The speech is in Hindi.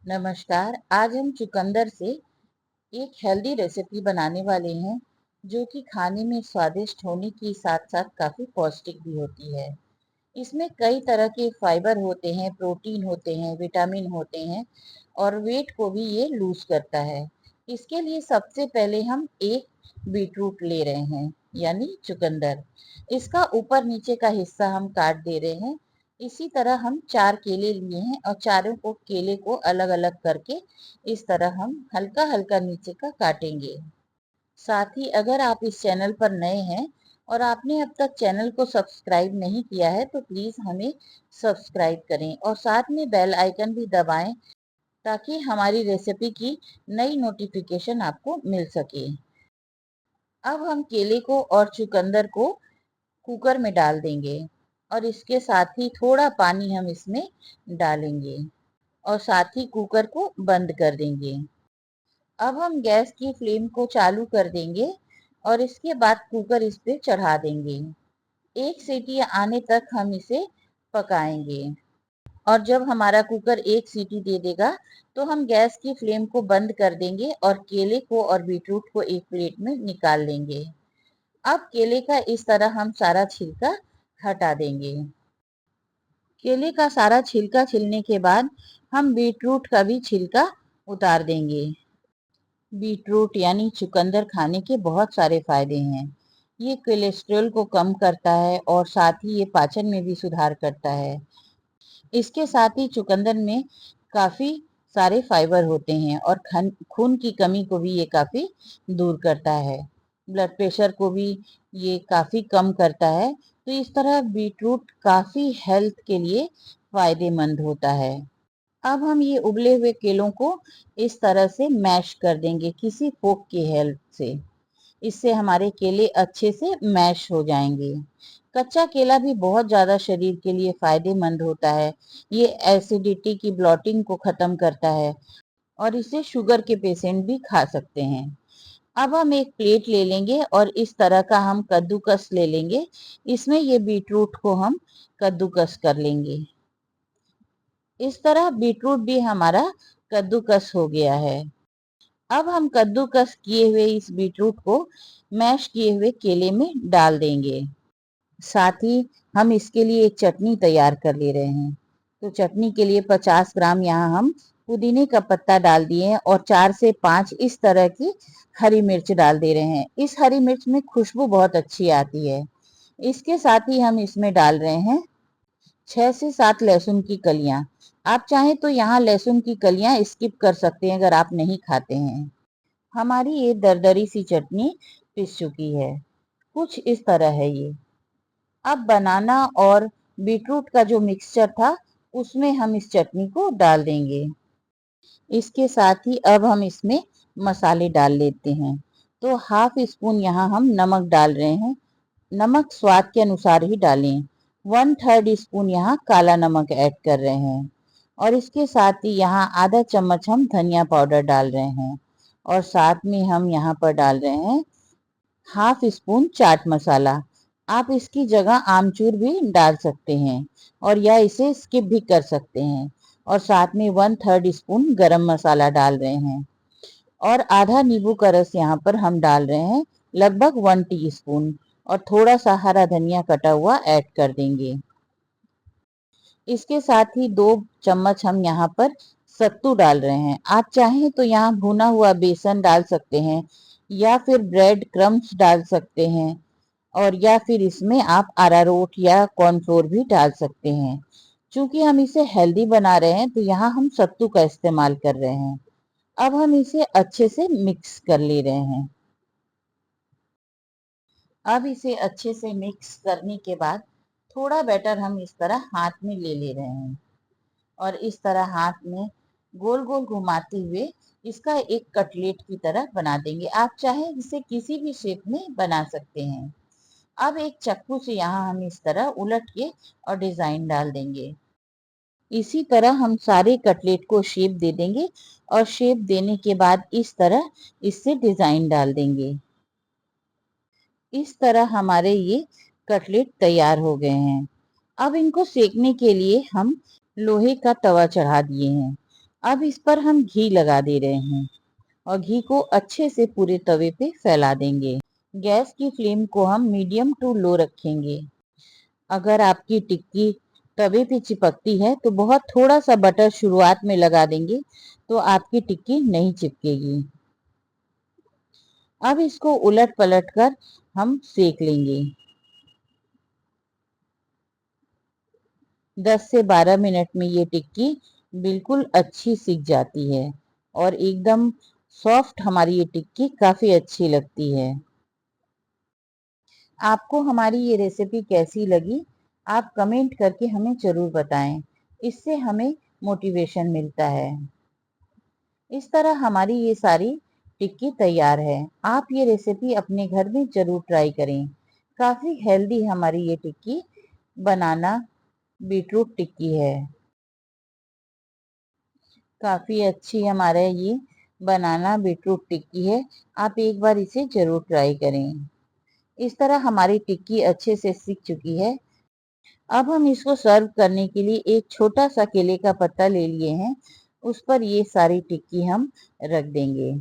नमस्कार। आज हम चुकंदर से एक हेल्दी रेसिपी बनाने वाले हैं जो कि खाने में स्वादिष्ट होने के साथ साथ काफ़ी पौष्टिक भी होती है। इसमें कई तरह के फाइबर होते हैं, प्रोटीन होते हैं, विटामिन होते हैं और वेट को भी ये लूज करता है। इसके लिए सबसे पहले हम एक बीटरूट ले रहे हैं, यानी चुकंदर। इसका ऊपर नीचे का हिस्सा हम काट दे रहे हैं। इसी तरह हम 4 केले लिए हैं और चारों को केले को अलग-अलग करके इस तरह हम हल्का-हल्का नीचे का काटेंगे। साथ ही अगर आप इस चैनल पर नए हैं और आपने अब तक चैनल को सब्सक्राइब नहीं किया है तो प्लीज़ हमें सब्सक्राइब करें और साथ में बेल आइकन भी दबाएं ताकि हमारी रेसिपी की नई नोटिफिकेशन आपको मिल सके। अब हम केले को और चुकंदर को कुकर में डाल देंगे और इसके साथ ही थोड़ा पानी हम इसमें डालेंगे और साथ ही कुकर को बंद कर देंगे। अब हम गैस की फ्लेम को चालू कर देंगे और इसके बाद कुकर इस पे चढ़ा देंगे। एक सीटी आने तक हम इसे पकाएंगे और जब हमारा कुकर एक सीटी दे देगा तो हम गैस की फ्लेम को बंद कर देंगे और केले को और बीटरूट को एक प्लेट में निकाल लेंगे। अब केले का इस तरह हम सारा छिलका हटा देंगे। केले का सारा छिलका छिलने के बाद हम बीटरूट का भी छिलका उतार देंगे। बीटरूट यानी चुकंदर खाने के बहुत सारे फायदे हैं। ये कोलेस्ट्रॉल को कम करता है और साथ ही ये पाचन में भी सुधार करता है। इसके साथ ही चुकंदर में काफ़ी सारे फाइबर होते हैं और खून की कमी को भी ये काफ़ी दूर करता है। ब्लड प्रेशर को भी ये काफ़ी कम करता है। तो इस तरह बीटरूट काफ़ी हेल्थ के लिए फायदेमंद होता है। अब हम ये उबले हुए केलों को इस तरह से मैश कर देंगे किसी फोक की हेल्प से। इससे हमारे केले अच्छे से मैश हो जाएंगे। कच्चा केला भी बहुत ज़्यादा शरीर के लिए फायदेमंद होता है। ये एसिडिटी की ब्लॉटिंग को ख़त्म करता है और इसे शुगर के पेशेंट भी खा सकते हैं। अब हम एक प्लेट ले लेंगे और इस तरह का हम कद्दूकस ले लेंगे। इसमें ये बीटरूट को हम कद्दूकस कर लेंगे। इस तरह बीटरूट भी हमारा कद्दूकस हो गया है। अब हम कद्दूकस किए हुए इस बीटरूट को मैश किए हुए केले में डाल देंगे। साथ ही हम इसके लिए एक चटनी तैयार कर ले रहे हैं। तो चटनी के लिए 50 ग्राम यहाँ हम पुदीने का पत्ता डाल दिए हैं और 4 से 5 इस तरह की हरी मिर्च डाल दे रहे हैं। इस हरी मिर्च में खुशबू बहुत अच्छी आती है। इसके साथ ही हम इसमें डाल रहे हैं 6 से 7 लहसुन की कलियां। आप चाहें तो यहाँ लहसुन की कलियां स्किप कर सकते हैं अगर आप नहीं खाते हैं। हमारी ये दरदरी सी चटनी पिस चुकी है। कुछ इस तरह है ये। अब बनाना और बीटरूट का जो मिक्सचर था उसमें हम इस चटनी को डाल देंगे। इसके साथ ही अब हम इसमें मसाले डाल लेते हैं। तो हाफ स्पून यहाँ हम नमक डाल रहे हैं। नमक स्वाद के अनुसार ही डालें। 1/3 स्पून यहाँ काला नमक ऐड कर रहे हैं और इसके साथ ही यहाँ आधा चम्मच हम धनिया पाउडर डाल रहे हैं और साथ में हम यहाँ पर डाल रहे हैं हाफ स्पून चाट मसाला। आप इसकी जगह आमचूर भी डाल सकते हैं और या इसे स्किप भी कर सकते हैं और साथ में 1/3 स्पून गरम मसाला डाल रहे हैं और आधा नींबू का रस यहाँ पर हम डाल रहे हैं, लगभग 1 टीस्पून, और थोड़ा सा हरा धनिया कटा हुआ ऐड कर देंगे। इसके साथ ही 2 चम्मच हम यहाँ पर सत्तू डाल रहे हैं। आप चाहें तो यहाँ भुना हुआ बेसन डाल सकते हैं या फिर ब्रेड क्रम्स डाल सकते हैं और या फिर इसमें आप अरारोट या कॉर्नफ्लोर भी डाल सकते हैं। चूंकि हम इसे हेल्दी बना रहे हैं तो यहाँ हम सत्तू का इस्तेमाल कर रहे हैं। अब हम इसे अच्छे से मिक्स कर ले रहे हैं। अब इसे अच्छे से मिक्स करने के बाद थोड़ा बैटर हम इस तरह हाथ में ले रहे हैं और इस तरह हाथ में गोल गोल घुमाते हुए इसका एक कटलेट की तरह बना देंगे। आप चाहे इसे किसी भी शेप में बना सकते हैं। अब एक चाकू से यहाँ हम इस तरह उलट के और डिजाइन डाल देंगे। इसी तरह हम सारे कटलेट को शेप दे देंगे और शेप देने के बाद इस तरह इससे डिजाइन डाल देंगे। इस तरह हमारे ये कटलेट तैयार हो गए हैं। अब इनको सेकने के लिए हम लोहे का तवा चढ़ा दिए हैं। अब इस पर हम घी लगा दे रहे हैं और घी को अच्छे से पूरे तवे पे फैला देंगे। गैस की फ्लेम को हम मीडियम टू लो रखेंगे। अगर आपकी टिक्की तवे पे चिपकती है तो बहुत थोड़ा सा बटर शुरुआत में लगा देंगे तो आपकी टिक्की नहीं चिपकेगी। अब इसको उलट पलट कर हम सेक लेंगे। 10 से 12 मिनट में ये टिक्की बिल्कुल अच्छी सिक जाती है और एकदम सॉफ्ट हमारी ये टिक्की काफ़ी अच्छी लगती है। आपको हमारी ये रेसिपी कैसी लगी? आप कमेंट करके हमें ज़रूर बताएं। इससे हमें मोटिवेशन मिलता है। इस तरह हमारी ये सारी टिक्की तैयार है। आप ये रेसिपी अपने घर में ज़रूर ट्राई करें। काफ़ी हेल्दी हमारी ये टिक्की बनाना बीटरूट टिक्की है। काफ़ी अच्छी हमारे ये बनाना बीटरूट टिक्की है। आप एक बार इसे ज़रूर ट्राई करें। इस तरह हमारी टिक्की अच्छे से सिक चुकी है। अब हम इसको सर्व करने के लिए एक छोटा सा केले का पत्ता ले लिए हैं। उस पर ये सारी टिक्की हम रख देंगे।